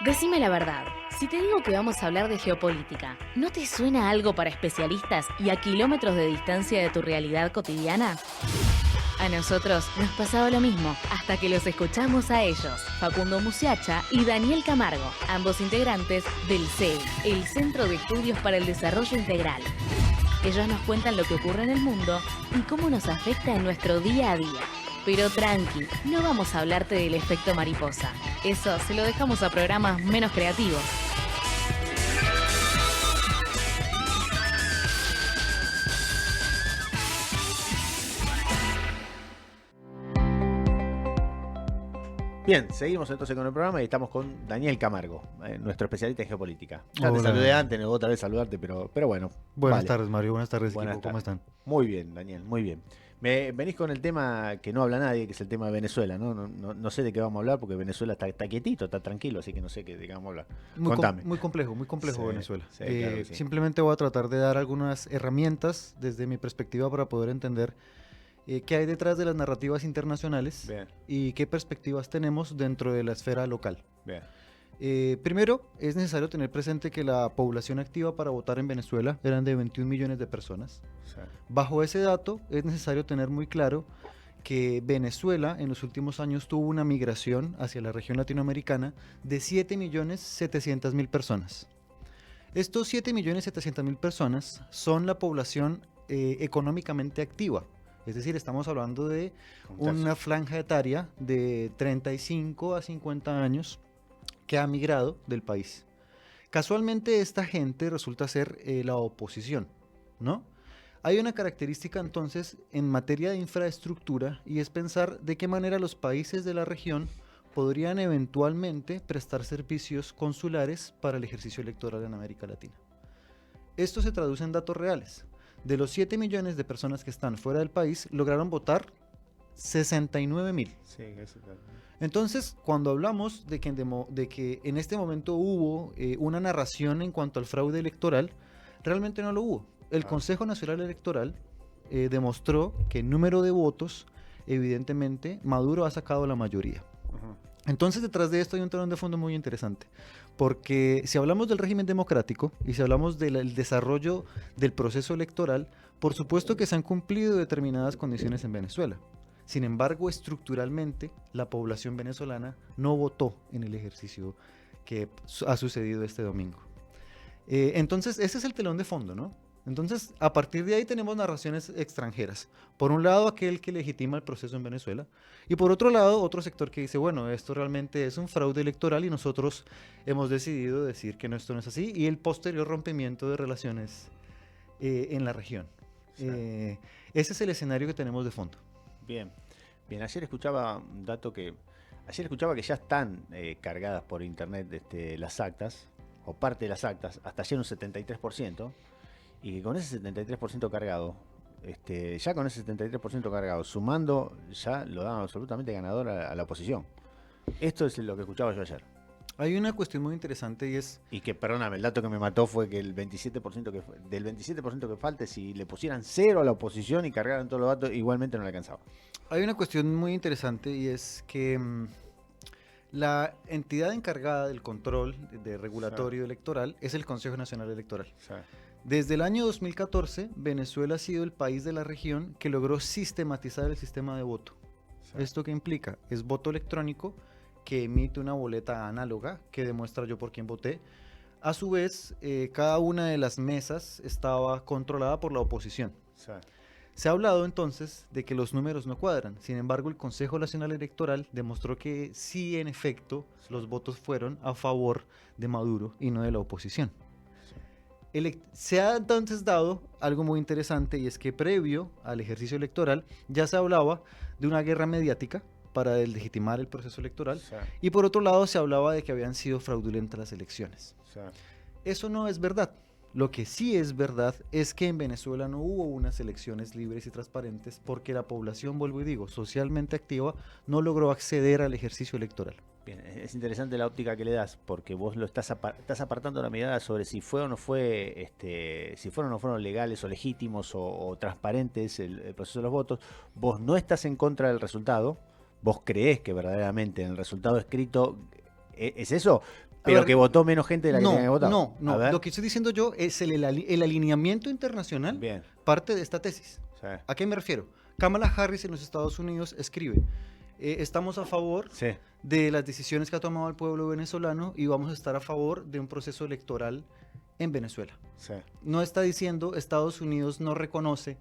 Decime la verdad, si te digo que vamos a hablar de geopolítica, ¿no te suena algo para especialistas y a kilómetros de distancia de tu realidad cotidiana? A nosotros nos pasaba lo mismo, hasta que los escuchamos a ellos, Facundo Musiacha y Daniel Camargo, ambos integrantes del CEDI, el Centro de Estudios para el Desarrollo Integral. Ellos nos cuentan lo que ocurre en el mundo y cómo nos afecta en nuestro día a día. Pero tranqui, no vamos a hablarte del efecto mariposa. Eso se lo dejamos a programas menos creativos. Bien, seguimos entonces con el programa y estamos con Daniel Camargo, nuestro especialista en geopolítica. Ya te Hola. saludé antes, no otra vez saludarte, pero bueno. Buenas vale. tardes, Mario. Buenas tardes, Buenas equipo. ¿Cómo tardes. están? Muy bien, Daniel, muy bien. Venís con el tema que no habla nadie, que es el tema de Venezuela, ¿no? No sé de qué vamos a hablar porque Venezuela está quietito, está tranquilo, así que no sé de qué vamos a hablar. Contame. Muy complejo Sí, Venezuela. sí, claro que sí. Simplemente voy a tratar de dar algunas herramientas desde mi perspectiva para poder entender qué hay detrás de las narrativas internacionales Bien, y qué perspectivas tenemos dentro de la esfera local. bien. Primero, es necesario tener presente que la población activa para votar en Venezuela eran de 21 millones de personas. Sí, Bajo ese dato, es necesario tener muy claro que Venezuela en los últimos años tuvo una migración hacia la región latinoamericana de 7.700.000 personas. Estos 7.700.000 personas son la población económicamente activa. Es decir, estamos hablando de una franja etaria de 35 a 50 años que ha migrado del país. Casualmente esta gente resulta ser la oposición, ¿no? Hay una característica entonces en materia de infraestructura y es pensar de qué manera los países de la región podrían eventualmente prestar servicios consulares para el ejercicio electoral en América Latina. Esto se traduce en datos reales. De los 7 millones de personas que están fuera del país, lograron votar 69.000. Sí, eso está. Entonces, cuando hablamos de que en este momento hubo una narración en cuanto al fraude electoral, realmente no lo hubo. El Consejo Nacional Electoral demostró que en número de votos, evidentemente, Maduro ha sacado la mayoría. Entonces, detrás de esto hay un telón de fondo muy interesante, porque si hablamos del régimen democrático y si hablamos del desarrollo del proceso electoral, por supuesto que se han cumplido determinadas condiciones en Venezuela. Sin embargo, estructuralmente, la población venezolana no votó en el ejercicio que ha sucedido este domingo. Entonces, ese es el telón de fondo, ¿no? Entonces, a partir de ahí tenemos narraciones extranjeras. Por un lado, aquel que legitima el proceso en Venezuela, y por otro lado, otro sector que dice, bueno, esto realmente es un fraude electoral y nosotros hemos decidido decir que esto no es así, y el posterior rompimiento de relaciones en la región. Sí. Ese es el escenario que tenemos de fondo. Bien, ayer escuchaba un dato ayer escuchaba que ya están cargadas por internet las actas, o parte de las actas, hasta ayer un 73%, y que con ese 73% cargado, ya con ese 73% cargado, sumando, ya lo dan absolutamente ganador a la oposición. Esto es lo que escuchaba yo ayer. Hay una cuestión muy interesante y es... Y que, perdóname, el dato que me mató fue que del 27% que falte, si le pusieran 0 a la oposición y cargaran todos los datos, igualmente no le alcanzaba. Hay una cuestión muy interesante y es que la entidad encargada del control de regulatorio electoral es el Consejo Nacional Electoral. Sí. Desde el año 2014, Venezuela ha sido el país de la región que logró sistematizar el sistema de voto. Sí. ¿Esto qué implica? Es voto electrónico que emite una boleta análoga que demuestra yo por quién voté. A su vez, cada una de las mesas estaba controlada por la oposición. Sí. Se ha hablado entonces de que los números no cuadran. Sin embargo, el Consejo Nacional Electoral demostró que sí, en efecto, los votos fueron a favor de Maduro y no de la oposición. Se ha entonces dado algo muy interesante y es que previo al ejercicio electoral ya se hablaba de una guerra mediática para deslegitimar el proceso electoral, Sí. y por otro lado se hablaba de que habían sido fraudulentas las elecciones. Sí. Eso no es verdad. Lo que sí es verdad es que en Venezuela no hubo unas elecciones libres y transparentes porque la población, vuelvo y digo, socialmente activa, no logró acceder al ejercicio electoral. Bien, es interesante la óptica que le das, porque vos lo estás apartando la mirada sobre si fue o no fue, si fueron o no fueron legales o legítimos o transparentes el proceso de los votos. Vos no estás en contra del resultado, vos creés que verdaderamente en el resultado escrito es eso, Pero ver, que votó menos gente de la que tenía que votar. No, A no. ver. Lo que estoy diciendo yo es el alineamiento internacional, Bien. parte de esta tesis. Sí. ¿A qué me refiero? Kamala Harris en los Estados Unidos escribe, estamos a favor Sí. de las decisiones que ha tomado el pueblo venezolano y vamos a estar a favor de un proceso electoral en Venezuela. Sí. No está diciendo Estados Unidos no reconoce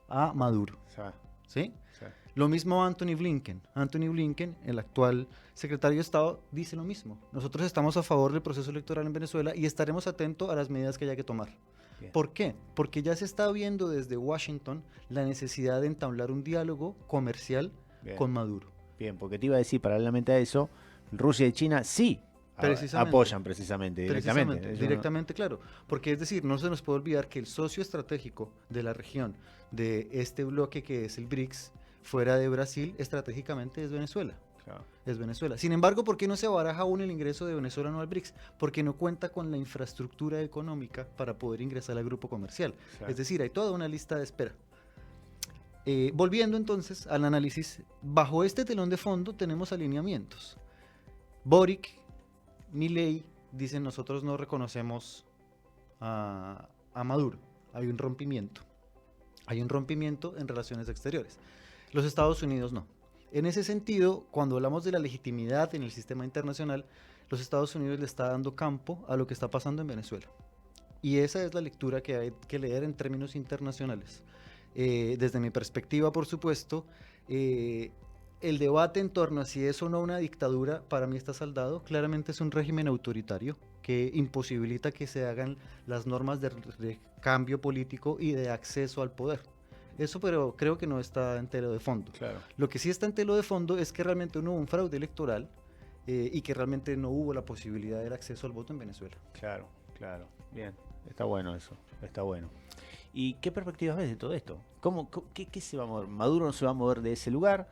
a Maduro, Sí. ¿sí? Sí. Lo mismo Anthony Blinken. Anthony Blinken, el actual secretario de Estado, dice lo mismo. Nosotros estamos a favor del proceso electoral en Venezuela y estaremos atentos a las medidas que haya que tomar. Bien. ¿Por qué? Porque ya se está viendo desde Washington la necesidad de entablar un diálogo comercial Bien. con Maduro. Bien, porque te iba a decir, paralelamente a eso, Rusia y China sí Precisamente. apoyan precisamente, directamente. Precisamente, Ellos directamente, claro. Porque es decir, no se nos puede olvidar que el socio estratégico de la región, de este bloque que es el BRICS, fuera de Brasil, estratégicamente es Venezuela. Claro. Es Venezuela. Sin embargo, ¿por qué no se baraja aún el ingreso de Venezuela no al BRICS? Porque no cuenta con la infraestructura económica para poder ingresar al grupo comercial. Claro. Es decir, hay toda una lista de espera. Volviendo entonces al análisis, bajo este telón de fondo tenemos alineamientos. Boric, Milei dicen nosotros no reconocemos a Maduro. Hay un rompimiento. Hay un rompimiento en relaciones exteriores. Los Estados Unidos no. En ese sentido, cuando hablamos de la legitimidad en el sistema internacional, los Estados Unidos le está dando campo a lo que está pasando en Venezuela. Y esa es la lectura que hay que leer en términos internacionales. Desde mi perspectiva, por supuesto, el debate en torno a si es o no una dictadura, para mí está saldado. Claramente es un régimen autoritario que imposibilita que se hagan las normas de cambio político y de acceso al poder. Eso, pero creo que no está en telo de fondo. Claro. Lo que sí está en telo de fondo es que realmente no hubo un fraude electoral y que realmente no hubo la posibilidad del acceso al voto en Venezuela. Claro, claro. Bien, está bueno eso, está bueno. ¿Y qué perspectivas ves de todo esto? ¿Qué se va a mover? ¿Maduro no se va a mover de ese lugar?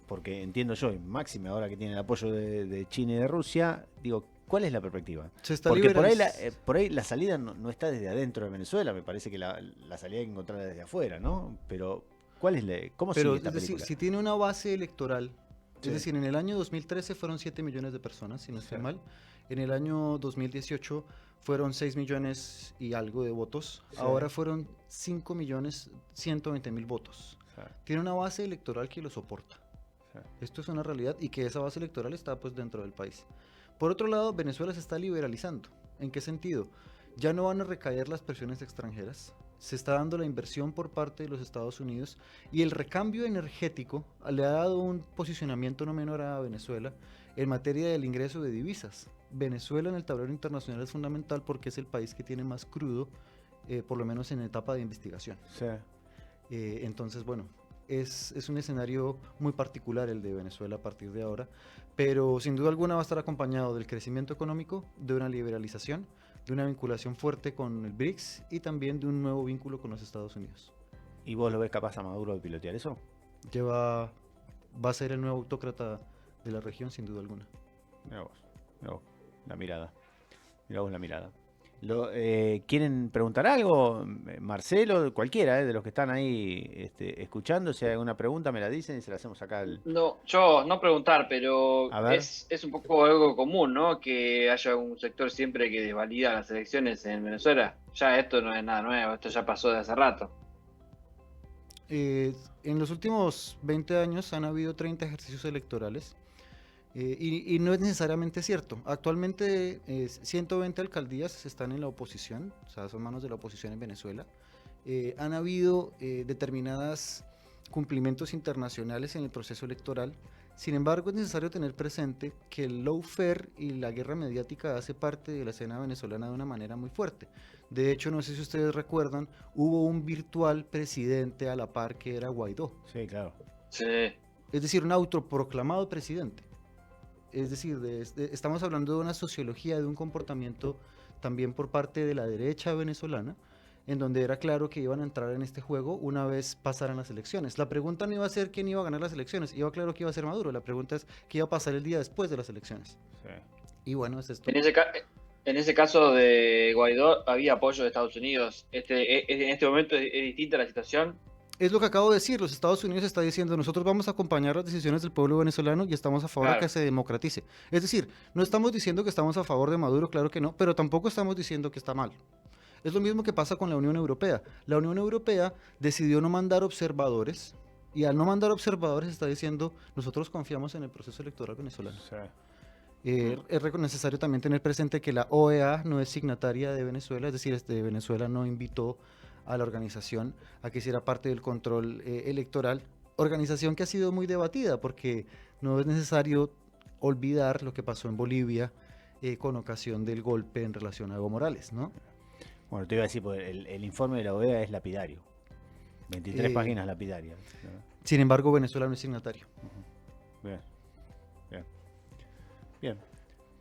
Porque entiendo yo, y máxime ahora que tiene el apoyo de China y de Rusia, digo, ¿cuál es la perspectiva? Se está Porque por liberaliz- ahí la salida no está desde adentro de Venezuela, me parece que la salida hay que encontrarla desde afuera, ¿no? Pero, ¿cómo Pero sigue es esta decir, película? si tiene una base electoral, Sí. es decir, en el año 2013 fueron 7 millones de personas, si no estoy Sí. mal. En el año 2018 fueron 6 millones y algo de votos. Sí. Ahora fueron 5 millones 120 mil votos. O sea, Tiene una base electoral que lo soporta. o sea, Esto es una realidad y que esa base electoral está pues dentro del país. Por otro lado, Venezuela se está liberalizando. ¿En qué sentido? Ya no van a recaer las presiones extranjeras. Se está dando la inversión por parte de los Estados Unidos y el recambio energético le ha dado un posicionamiento no menor a Venezuela en materia del ingreso de divisas. Venezuela en el tablero internacional es fundamental porque es el país que tiene más crudo, por lo menos en etapa de investigación. o sea, Entonces, bueno, es un escenario muy particular el de Venezuela a partir de ahora, pero sin duda alguna va a estar acompañado del crecimiento económico, de una liberalización, de una vinculación fuerte con el BRICS y también de un nuevo vínculo con los Estados Unidos. ¿y vos lo ves capaz a Maduro de pilotear eso? Va a ser el nuevo autócrata de la región, sin duda alguna. Mirá vos, la mirada. Mirá vos la mirada. ¿Quieren preguntar algo? Marcelo, cualquiera de los que están ahí escuchando, si hay alguna pregunta me la dicen y se la hacemos acá al... No, yo no preguntar, pero A ver. es un poco algo común, ¿no? Que haya un sector siempre que desvalida las elecciones en Venezuela. Ya esto no es nada nuevo, esto ya pasó de hace rato. En los últimos 20 años han habido 30 ejercicios electorales y no es necesariamente cierto. Actualmente 120 alcaldías están en la oposición, o sea, son manos de la oposición en Venezuela. Han habido determinados cumplimientos internacionales en el proceso electoral. Sin embargo, es necesario tener presente que el lawfare y la guerra mediática hace parte de la escena venezolana de una manera muy fuerte. De hecho, no sé si ustedes recuerdan, hubo un virtual presidente a la par que era Guaidó. Sí, claro. Sí. Es decir, un autoproclamado presidente. Es decir, estamos hablando de una sociología, de un comportamiento también por parte de la derecha venezolana, en donde era claro que iban a entrar en este juego una vez pasaran las elecciones. La pregunta no iba a ser quién iba a ganar las elecciones, iba claro que iba a ser Maduro. La pregunta es qué iba a pasar el día después de las elecciones. Sí. Y bueno, es esto. En ese caso de Guaidó había apoyo de Estados Unidos. En este momento es distinta la situación. Es lo que acabo de decir, los Estados Unidos está diciendo, nosotros vamos a acompañar las decisiones del pueblo venezolano y estamos a favor de Claro. que se democratice. Es decir, no estamos diciendo que estamos a favor de Maduro, claro que no, pero tampoco estamos diciendo que está mal. Es lo mismo que pasa con la Unión Europea. La Unión Europea decidió no mandar observadores y al no mandar observadores está diciendo, nosotros confiamos en el proceso electoral venezolano. Sí. Es necesario también tener presente que la OEA no es signataria de Venezuela, es decir, Venezuela no invitó a la organización a que hiciera parte del control electoral, organización que ha sido muy debatida porque no es necesario olvidar lo que pasó en Bolivia con ocasión del golpe en relación a Evo Morales, ¿no? Bueno, te iba a decir, porque el informe de la OEA es lapidario. 23 páginas lapidarias. Sin embargo, Venezuela no es signatario. Bien. Bien. Bien.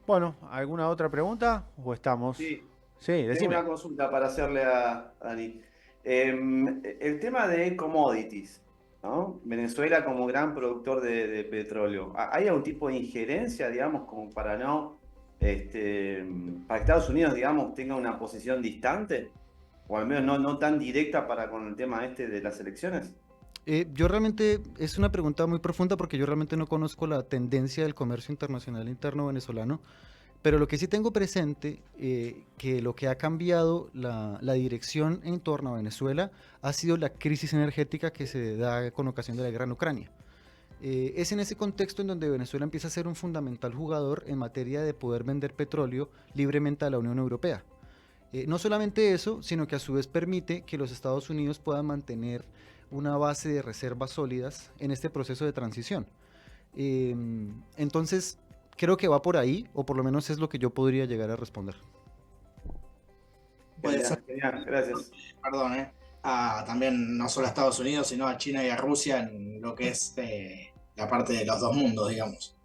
Bueno, ¿alguna otra pregunta? ¿O estamos? Sí, Sí, tengo decime. una consulta para hacerle a Dani. El tema de commodities, ¿no? Venezuela como gran productor de petróleo. ¿Hay algún tipo de injerencia, digamos, como para no, para que Estados Unidos, digamos, tenga una posición distante? O al menos no tan directa para con el tema de las elecciones. Yo realmente, es una pregunta muy profunda porque yo realmente no conozco la tendencia del comercio internacional interno venezolano, pero lo que sí tengo presente, que lo que ha cambiado la dirección en torno a Venezuela ha sido la crisis energética que se da con ocasión de la guerra en Ucrania. Es en ese contexto en donde Venezuela empieza a ser un fundamental jugador en materia de poder vender petróleo libremente a la Unión Europea. No solamente eso, sino que a su vez permite que los Estados Unidos puedan mantener una base de reservas sólidas en este proceso de transición. Entonces, creo que va por ahí, o por lo menos es lo que yo podría llegar a responder. Puede ser, Genial, gracias. perdón, también no solo a Estados Unidos, sino a China y a Rusia en lo que es la parte de los dos mundos, digamos.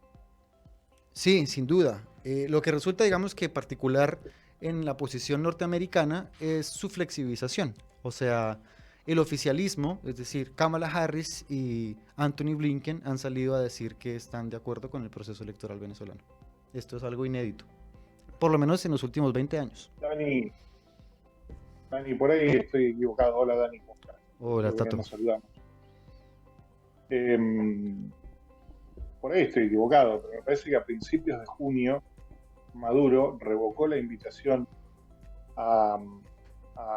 Sí, sin duda. Lo que resulta, digamos, que particular en la posición norteamericana es su flexibilización. O sea, el oficialismo, es decir, Kamala Harris y Anthony Blinken han salido a decir que están de acuerdo con el proceso electoral venezolano. Esto es algo inédito, por lo menos en los últimos 20 años. Dani, por ahí estoy equivocado. Hola, Dani. ¿Cómo estás? Hola, Qué bueno, Tato. nos saludamos. Por ahí estoy equivocado, pero me parece que a principios de junio Maduro revocó la invitación a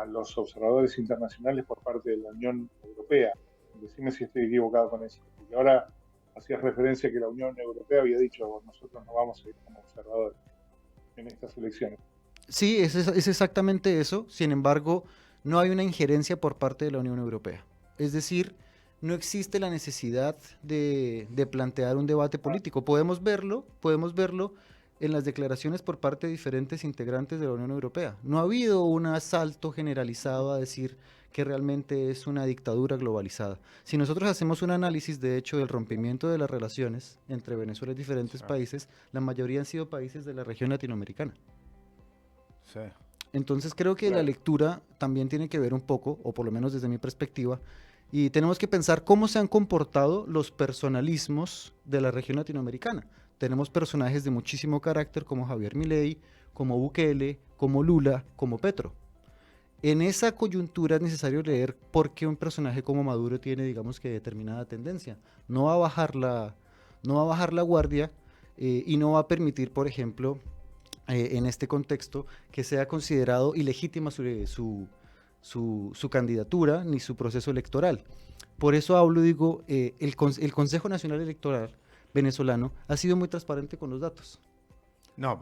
los observadores internacionales por parte de la Unión Europea. Decime si estoy equivocado con eso. Porque ahora hacías referencia a que la Unión Europea había dicho nosotros no vamos a ir como observadores en estas elecciones. Sí, es exactamente eso. Sin embargo, no hay una injerencia por parte de la Unión Europea. Es decir, no existe la necesidad de plantear un debate político. Podemos verlo en las declaraciones por parte de diferentes integrantes de la Unión Europea. No ha habido un asalto generalizado a decir que realmente es una dictadura globalizada. Si nosotros hacemos un análisis, de hecho, del rompimiento de las relaciones entre Venezuela y diferentes países, la mayoría han sido países de la región latinoamericana. Sí. Entonces creo que la lectura también tiene que ver un poco, o por lo menos desde mi perspectiva, y tenemos que pensar cómo se han comportado los personalismos de la región latinoamericana. Tenemos personajes de muchísimo carácter como Javier Milei, como Bukele, como Lula, como Petro. En esa coyuntura es necesario leer por qué un personaje como Maduro tiene, digamos que, determinada tendencia. No va a bajar la guardia y no va a permitir, por ejemplo, en este contexto, que sea considerado ilegítima su candidatura ni su proceso electoral. Por eso hablo, digo, el Consejo Nacional Electoral venezolano ha sido muy transparente con los datos. No,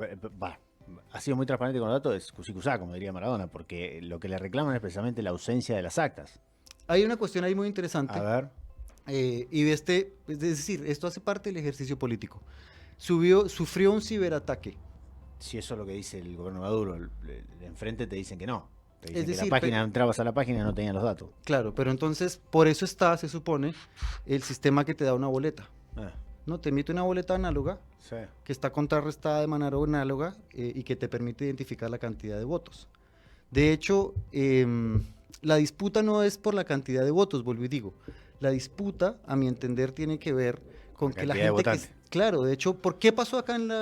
ha sido muy transparente con los datos, es cusicusá, como diría Maradona, porque lo que le reclaman es precisamente la ausencia de las actas. Hay una cuestión ahí muy interesante. A ver. Es decir, esto hace parte del ejercicio político. Sufrió un ciberataque. Si eso es lo que dice el gobierno de Maduro, de enfrente te dicen que no. Te dicen Es decir, que la página, entrabas a la página y no tenían los datos. Claro, pero entonces, por eso está, se supone, el sistema que te da una boleta. ¿No? Te emite una boleta análoga Sí. que está contrarrestada de manera análoga y que te permite identificar la cantidad de votos. De hecho, la disputa no es por la cantidad de votos, vuelvo y digo. La disputa, a mi entender, tiene que ver con que la cantidad de gente votantes. claro, de hecho, ¿por qué pasó acá en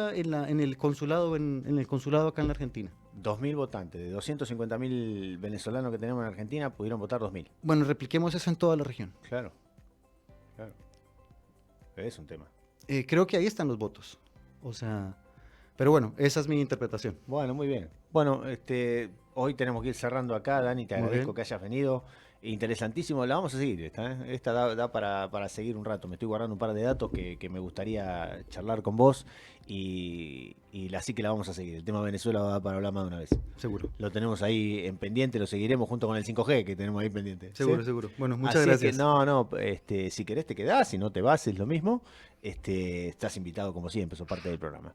el consulado acá en la Argentina? 2.000 votantes. De 250.000 venezolanos que tenemos en Argentina, pudieron votar 2.000. Bueno, repliquemos eso en toda la región. Claro. Es un tema. Creo que ahí están los votos. O sea, pero bueno, esa es mi interpretación. Bueno, muy bien. Bueno, hoy tenemos que ir cerrando acá, Dani, te Muy agradezco bien. que hayas venido. Interesantísimo, la vamos a seguir esta, ¿eh? Esta da para seguir un rato. Me estoy guardando un par de datos que me gustaría charlar con vos y así que la vamos a seguir. El tema de Venezuela va para hablar más de una vez. Seguro. Lo tenemos ahí en pendiente, lo seguiremos junto con el 5G que tenemos ahí pendiente. Seguro, ¿sí? seguro. Bueno, muchas Así gracias. que no, si querés te quedás, si no te vas es lo mismo. Estás invitado como siempre, sos parte del programa.